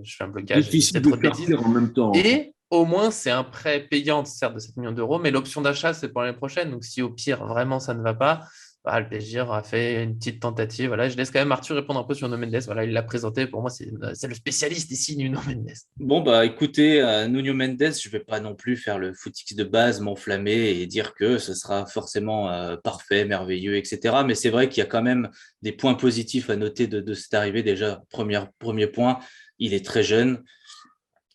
fais un blocage, je dis difficile peut-être trop de de faire bêtises. pire en même temps. Et au moins, c'est un prêt payant, certes, de 7 millions d'euros, mais l'option d'achat, c'est pour l'année prochaine. Donc, si au pire, vraiment, ça ne va pas, bah, le PSG aura fait une petite tentative. Voilà, je laisse quand même Arthur répondre un peu sur No Mendes. Voilà, il l'a présenté. Pour moi, c'est le spécialiste ici du No Mendes. Bon, bah écoutez, Nuno Mendes, je vais pas non plus faire le footix de base, m'enflammer et dire que ce sera forcément parfait, merveilleux, etc. Mais c'est vrai qu'il y a quand même des points positifs à noter de cette arrivée. Déjà, premier point, il est très jeune.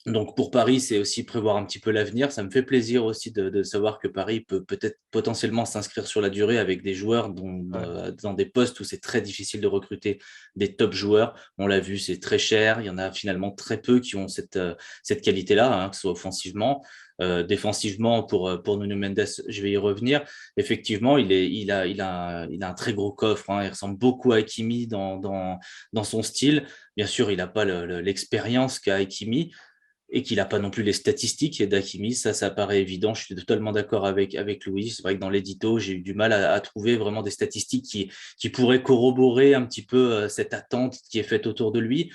Donc pour Paris, c'est aussi prévoir un petit peu l'avenir. Ça me fait plaisir aussi de savoir que Paris peut peut-être potentiellement s'inscrire sur la durée avec des joueurs dans des postes où c'est très difficile de recruter des top joueurs. On l'a vu, c'est très cher. Il y en a finalement très peu qui ont cette qualité-là, hein, que ce soit offensivement. Défensivement, pour Nuno Mendes, je vais y revenir. Effectivement, il a un très gros coffre, hein. Il ressemble beaucoup à Hakimi dans son style. Bien sûr, il n'a pas l'expérience qu'a Hakimi, et qu'il n'a pas non plus les statistiques d'Hakimi, ça paraît évident. Je suis totalement d'accord avec Louis. C'est vrai que dans l'édito, j'ai eu du mal à trouver vraiment des statistiques qui pourraient corroborer un petit peu cette attente qui est faite autour de lui.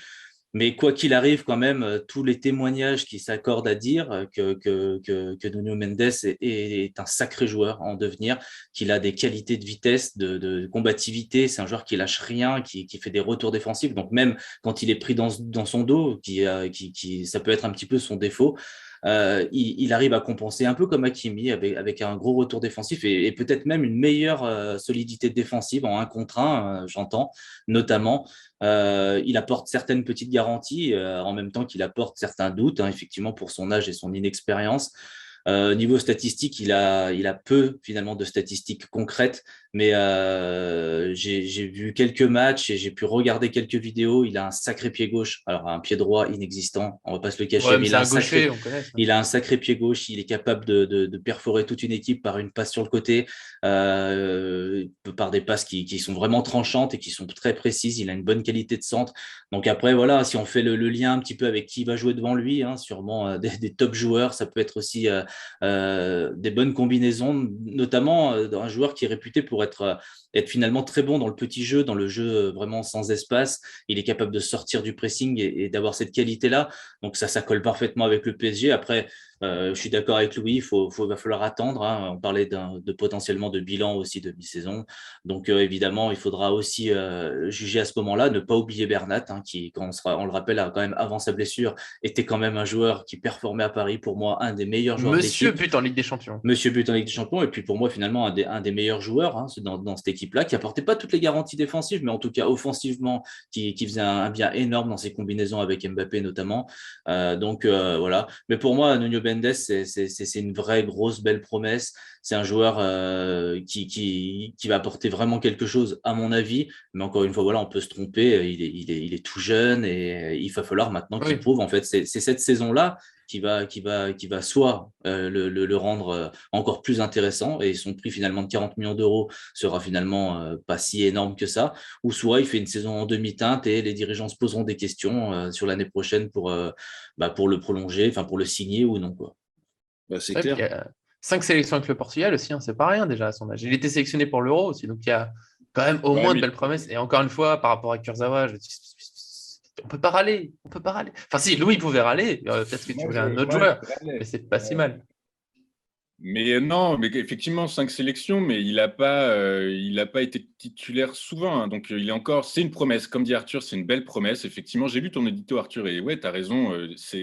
Mais quoi qu'il arrive, quand même, tous les témoignages qui s'accordent à dire que Nuno Mendes est un sacré joueur en devenir, qu'il a des qualités de vitesse, de combativité. C'est un joueur qui lâche rien, qui fait des retours défensifs. Donc même quand il est pris dans son dos, ça peut être un petit peu son défaut. Il arrive à compenser un peu comme Hakimi avec un gros retour défensif et peut-être même une meilleure solidité défensive en 1 contre 1, j'entends, notamment. Il apporte certaines petites garanties en même temps qu'il apporte certains doutes, hein, effectivement, pour son âge et son inexpérience. Niveau statistique, il a peu finalement de statistiques concrètes, mais j'ai vu quelques matchs et j'ai pu regarder quelques vidéos. Il a un sacré pied gauche, alors un pied droit inexistant, on va pas se le cacher, Ouais, mais mais c'est un gaucher, on connaît ça. il a un sacré pied gauche. Il est capable de perforer toute une équipe par une passe sur le côté, par des passes qui sont vraiment tranchantes et qui sont très précises. Il a une bonne qualité de centre. Donc après, voilà, si on fait le lien un petit peu avec qui va jouer devant lui, hein, sûrement des top joueurs, ça peut être aussi des bonnes combinaisons, notamment un joueur qui est réputé pour être finalement très bon dans le petit jeu, dans le jeu vraiment sans espace. Il est capable de sortir du pressing et d'avoir cette qualité-là. Donc ça colle parfaitement avec le PSG. Après, je suis d'accord avec Louis, va falloir attendre, hein. On parlait potentiellement de bilan aussi de mi-saison. Donc évidemment, il faudra aussi juger à ce moment-là, ne pas oublier Bernat, hein, qui, on le rappelle, quand même avant sa blessure, était quand même un joueur qui performait à Paris. Pour moi, un des meilleurs joueurs de Monsieur l'équipe. but en Ligue des Champions. Monsieur but en Ligue des Champions, et puis pour moi, finalement, un des meilleurs joueurs, hein, dans cette équipe-là, qui apportait pas toutes les garanties défensives, mais en tout cas offensivement, qui faisait un bien énorme dans ses combinaisons avec Mbappé notamment. Donc voilà. Mais pour moi, Nuno Mendes, c'est une vraie grosse belle promesse. C'est un joueur qui va apporter vraiment quelque chose, à mon avis. Mais encore une fois, voilà, on peut se tromper. Il est tout jeune et il va falloir maintenant qu'il Oui. prouve. En fait, c'est cette saison-là qui va soit le rendre encore plus intéressant et son prix finalement de 40 millions d'euros sera finalement pas si énorme que ça, ou soit il fait une saison en demi-teinte et les dirigeants se poseront des questions sur l'année prochaine pour le prolonger, enfin pour le signer ou non, quoi. Bah, c'est Ouais, puis clair. il y a 5 sélections avec le Portugal aussi, hein, c'est pas rien déjà à son âge. Il était sélectionné pour l'Euro aussi, donc il y a quand même au Ouais, moins de mais belles promesses. Et encore une fois, par rapport à Kurzawa, je dis, on peut pas râler, on peut pas râler. Enfin si, Louis pouvait râler, peut-être que tu voulais un autre joueur, mais c'est pas si mal. Mais non, mais effectivement, 5 sélections, mais il n'a pas été titulaire souvent, hein. Donc, il est encore, c'est une promesse. Comme dit Arthur, c'est une belle promesse. Effectivement, j'ai vu ton édito, Arthur, et ouais, tu as raison.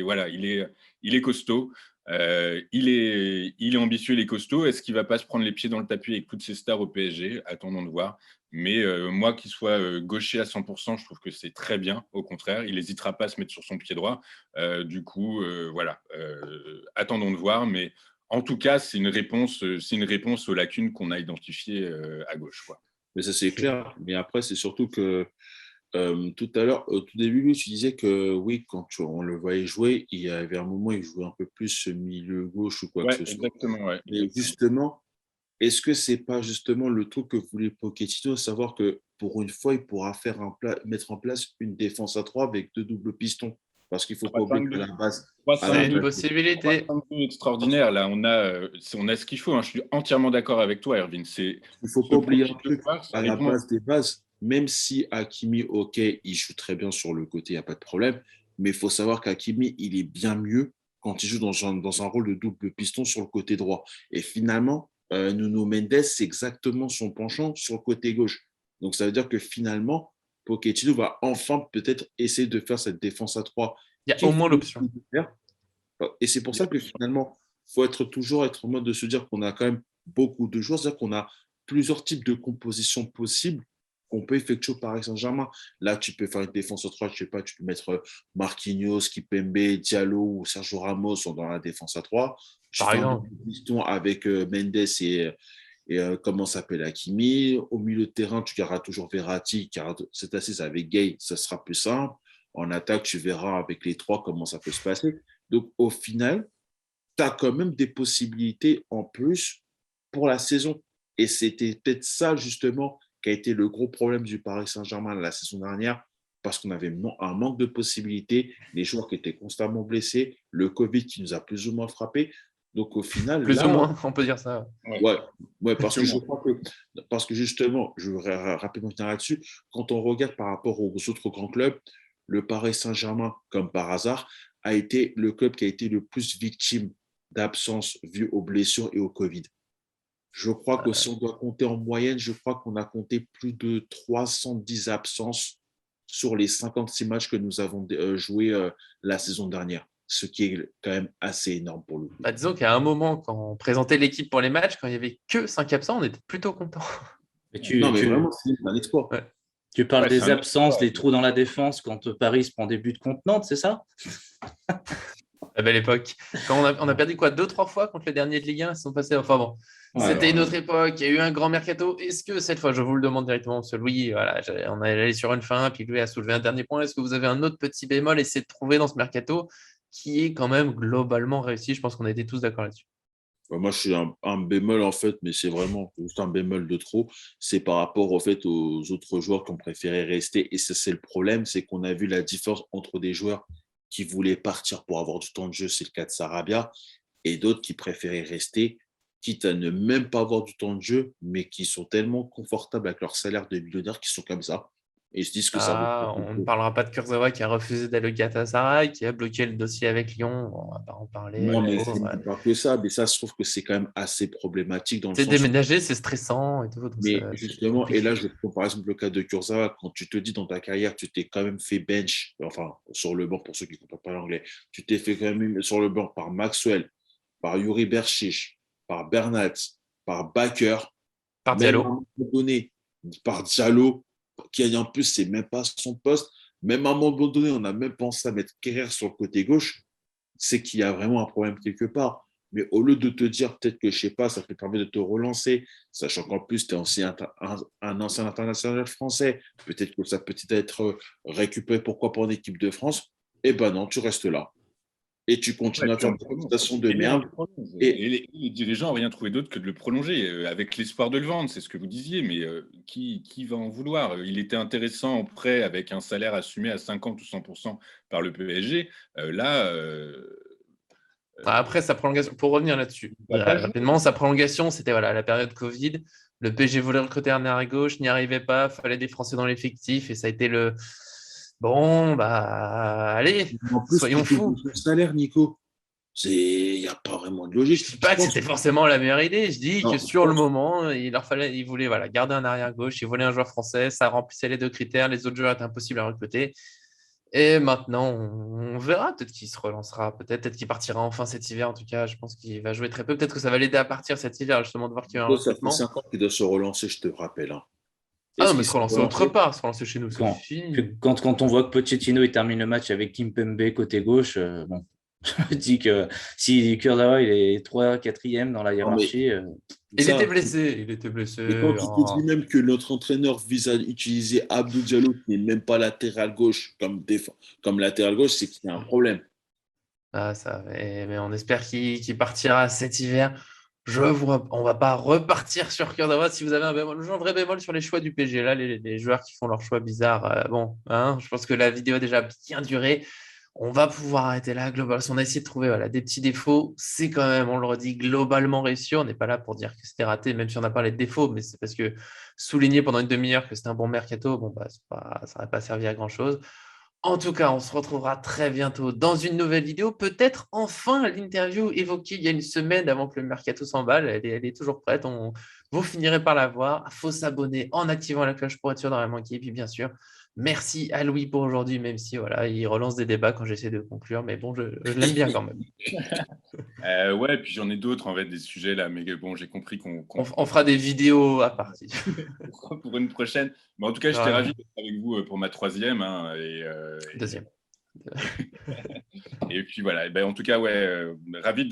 Voilà, il est costaud. Il est ambitieux, il est costaud. Est-ce qu'il va pas se prendre les pieds dans le tapis avec toutes ces stars au PSG? Attendons de voir. Mais moi, qu'il soit gaucher à 100%, je trouve que c'est très bien. Au contraire, il n'hésitera pas à se mettre sur son pied droit. Du coup, voilà. Attendons de voir. Mais en tout cas, c'est une réponse aux lacunes qu'on a identifiées à gauche, quoi. Mais ça, c'est clair. Mais après, c'est surtout que Tout à l'heure, au tout début, Louis, tu disais que oui, on le voyait jouer, il y avait un moment, il jouait un peu plus milieu gauche ou quoi que Ouais, ce soit. exactement. Ouais, Mais justement, est-ce que c'est pas justement le truc que voulait Pochettino, savoir que pour une fois, il pourra mettre en place une défense à 3 avec 2 doubles pistons? Parce qu'il ne faut pas oublier qu'à 3-5-2. la base, C'est une possibilité. 3-5-2 extraordinaire. Là, on a ce qu'il faut. Hein. Je suis entièrement d'accord avec toi, Erwin. C'est il ne faut ce pas oublier un profil de truc, joueur, ça à la répond. base des bases, même si Hakimi, ok, il joue très bien sur le côté, il n'y a pas de problème, mais il faut savoir qu'Hakimi, il est bien mieux quand il joue dans un rôle de double piston sur le côté droit. Et finalement, Nuno Mendes, c'est exactement son penchant sur le côté gauche. Donc ça veut dire que finalement, Pochettino va enfin peut-être essayer de faire cette défense à 3 Il y a qu'il au moins faut l'option. faire. Et c'est pour ça que finalement, il faut toujours être en mode de se dire qu'on a quand même beaucoup de joueurs, c'est-à-dire qu'on a plusieurs types de compositions possibles qu'on peut effectuer au Paris Saint-Germain. Là, tu peux faire une défense à 3, je sais pas, tu peux mettre Marquinhos, Kipembe, Diallo ou Sergio Ramos dans la défense à 3. Tu Par fais exemple. un piston avec Mendes et comment s'appelle Hakimi. Au milieu de terrain, tu garderas toujours Verratti, car cette assise avec Gay, ça sera plus simple. En attaque, tu verras avec les trois comment ça peut se passer. Donc, au final, tu as quand même des possibilités en plus pour la saison. Et c'était peut-être ça, justement, qui a été le gros problème du Paris Saint-Germain la saison dernière, parce qu'on avait un manque de possibilités, les joueurs qui étaient constamment blessés, le Covid qui nous a plus ou moins frappé. Donc, au final, Plus ou là, moins, on peut dire ça. ouais, parce que je crois parce que justement, je voudrais rapidement finir là-dessus, quand on regarde par rapport aux autres grands clubs, le Paris Saint-Germain, comme par hasard, a été le club qui a été le plus victime d'absence vu aux blessures et au Covid. Je crois que si on doit compter en moyenne, je crois qu'on a compté plus de 310 absences sur les 56 matchs que nous avons joués la saison dernière, ce qui est quand même assez énorme pour le coup. Bah, disons qu'à un moment, quand on présentait l'équipe pour les matchs, quand il n'y avait que 5 absents, on était plutôt contents. Non, mais vraiment, c'est un exploit. Ouais. Tu parles des absences, exploit. des trous dans la défense quand Paris se prend des buts contre Nantes, c'est ça? La belle époque. Quand on a perdu quoi 2-3 fois contre les derniers de Ligue 1, ils sont passés. Enfin bon, c'était une autre époque. Il y a eu un grand mercato. Est-ce que cette fois, je vous le demande directement, parce que Louis, voilà, on est allé sur une fin, puis Louis a soulevé un dernier point. Est-ce que vous avez un autre petit bémol à essayer de trouver dans ce mercato qui est quand même globalement réussi? Je pense qu'on a été tous d'accord là-dessus. Moi, je suis un bémol en fait, mais c'est vraiment juste un bémol de trop. C'est par rapport au fait aux autres joueurs qui ont préféré rester. Et ça, c'est le problème, c'est qu'on a vu la différence entre des joueurs qui voulaient partir pour avoir du temps de jeu, c'est le cas de Sarabia, et d'autres qui préféraient rester, quitte à ne même pas avoir du temps de jeu, mais qui sont tellement confortables avec leur salaire de millionnaire qu'ils sont comme ça. Et ils se disent que ça vaut On ne parlera pas de Kurzawa qui a refusé d'aller au Galatasaray, qui a bloqué le dossier avec Lyon. On ne va pas en parler. non, mais c'est pas que ça, mais ça, je trouve que c'est quand même assez problématique dans le c'est sens déménager, c'est stressant et tout. mais justement, et là, je prends par exemple le cas de Kurzawa, quand tu te dis dans ta carrière, tu t'es quand même fait bench, enfin, sur le banc, pour ceux qui ne comprennent pas l'anglais, tu t'es fait quand même sur le banc par Maxwell, par Yuri Berchiche, par Bernat, par Bakker, par même à un Diallo. moment donné, par Diallo, qui en plus, c'est même pas son poste. Même à un moment donné, on a même pensé à mettre Kerrer sur le côté gauche, c'est qu'il y a vraiment un problème quelque part. Mais au lieu de te dire peut-être que, je sais pas, ça te permet de te relancer, sachant qu'en plus, tu es aussi un ancien international français, peut-être que ça peut être récupéré, pourquoi pas en équipe de France, eh ben non, tu restes là. Et tu continues à faire des prestations de merde. Et les dirigeants n'ont rien trouvé d'autre que de le prolonger, avec l'espoir de le vendre, c'est ce que vous disiez, mais qui va en vouloir? Il était intéressant en prêt avec un salaire assumé à 50 ou 100% par le PSG. Après, sa prolongation, pour revenir là-dessus, rapidement, sa prolongation, c'était voilà, la période Covid. Le PSG voulait recruter un arrière gauche, n'y arrivait pas, il fallait des Français dans l'effectif et ça a été le. Bon, bah, allez, En plus, soyons fous. Le salaire, Nico, il n'y a pas vraiment de logique. Je ne dis pas que c'était forcément la meilleure idée. Je dis que sur le moment, il voulait voilà, garder un arrière gauche, il voulait un joueur français, ça remplissait les deux critères, les autres joueurs étaient impossibles à recruter. Et maintenant, on verra. Peut-être qu'il se relancera. Peut-être qu'il partira enfin cet hiver. En tout cas, je pense qu'il va jouer très peu. Peut-être que ça va l'aider à partir cet hiver, justement, de voir qu'il y a un recrutement. Ça fait 5 ans qu'il doit se relancer, je te rappelle. Hein. Ah non, mais se relancer autre part. Se relancer chez nous, c'est fini. Quand on voit que Pochettino il termine le match avec Kimpembe côté gauche, bon, Je me dis que si Kurzawa il est 3 4e dans la Non, mais hiérarchie, Il ça, était blessé. Il était blessé. et quand tu te dis Oh. même que notre entraîneur vise à utiliser Abdou Diallo, qui n'est même pas latéral gauche comme latéral gauche, c'est qu'il y a un problème. Ah, ça, mais on espère qu'il partira cet hiver. On va pas repartir sur Kurzawa. Si vous avez un vrai bémol sur les choix du PG, là, les joueurs qui font leurs choix bizarres, bon, hein, je pense que la vidéo a déjà bien duré. On va pouvoir arrêter là. Globalement, on a essayé de trouver des petits défauts. C'est quand même, on le redit, globalement réussi. On n'est pas là pour dire que c'était raté, même si on a parlé de défauts, mais c'est parce que souligner pendant une demi-heure que c'était un bon mercato, bon, bah, ça n'aurait pas servi à grand-chose. En tout cas, on se retrouvera très bientôt dans une nouvelle vidéo. Peut-être enfin l'interview évoquée il y a une semaine avant que le mercato s'emballe. Elle est toujours prête. Vous finirez par la voir. Il faut s'abonner en activant la cloche pour être sûr d'en rien manquer. Et puis bien sûr, merci à Louis pour aujourd'hui, même si il relance des débats quand j'essaie de conclure. Mais bon, je l'aime bien quand même. Ouais, puis j'en ai d'autres en fait, des sujets là, mais bon, j'ai compris On fera des vidéos à partie. pour une prochaine. Mais en tout cas, j'étais Voilà. ravi d'être avec vous pour ma troisième. Hein, Deuxième. et puis voilà, ben, en tout cas, ouais, ravi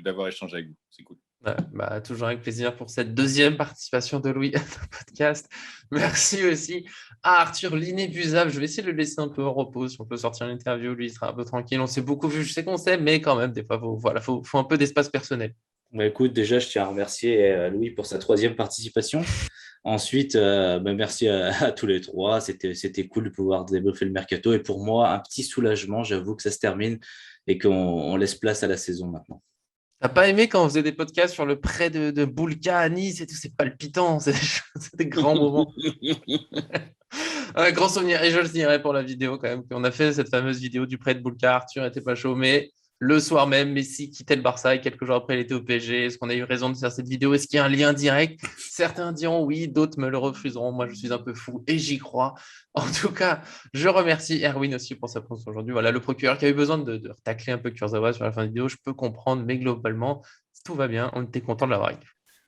d'avoir échangé avec vous. C'est cool. Ouais, bah, toujours avec plaisir pour cette deuxième participation de Louis à notre podcast. Merci aussi à Arthur l'inépuisable. Je vais essayer de le laisser un peu en repos. Si on peut sortir l'interview, lui, il sera un peu tranquille. On s'est beaucoup vu, je sais qu'on s'aime, mais quand même, des fois, faut un peu d'espace personnel. bah, écoute, déjà, je tiens à remercier Louis pour sa 3e participation. Ensuite, bah, merci à tous les trois. C'était cool de pouvoir débriefer le mercato. Et pour moi, un petit soulagement. J'avoue que ça se termine et qu'on laisse place à la saison maintenant. T'as pas aimé quand on faisait des podcasts sur le prêt de Boulka à Nice et tout, c'est palpitant, c'est des grands moments. Un grand souvenir, et je le dirai pour la vidéo quand même, qu'on a fait cette fameuse vidéo du prêt de Boulka. Arthur n'était pas chaud, mais le soir même, Messi quittait le Barça et quelques jours après, il était au PSG. Est-ce qu'on a eu raison de faire cette vidéo? Est-ce qu'il y a un lien direct? Certains diront oui, d'autres me le refuseront. Moi, je suis un peu fou et j'y crois. En tout cas, je remercie Erwin aussi pour sa présence aujourd'hui. Voilà, le procureur qui a eu besoin de tacler un peu Kurzawa sur la fin de vidéo, je peux comprendre, mais globalement, tout va bien. On était content de l'avoir avec.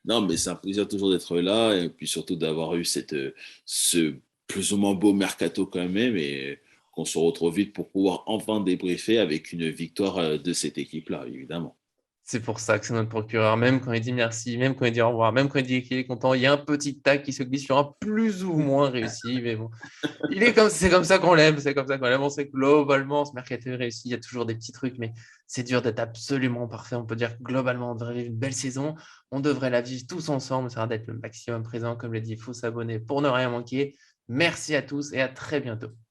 Non, mais c'est un plaisir toujours d'être là et puis surtout d'avoir eu ce plus ou moins beau mercato quand même et qu'on se retrouve vite pour pouvoir enfin débriefer avec une victoire de cette équipe-là, évidemment. C'est pour ça que c'est notre procureur. Même quand il dit merci, même quand il dit au revoir, même quand il dit qu'il est content, il y a un petit tag qui se glisse sur un plus ou moins réussi. Mais bon, c'est comme ça qu'on l'aime. C'est comme ça qu'on l'aime. On sait que globalement, ce mercato est réussi. Il y a toujours des petits trucs, mais c'est dur d'être absolument parfait. On peut dire que globalement, on devrait vivre une belle saison. On devrait la vivre tous ensemble. Ça va d'être le maximum présent. Comme je l'ai dit, il faut s'abonner pour ne rien manquer. Merci à tous et à très bientôt.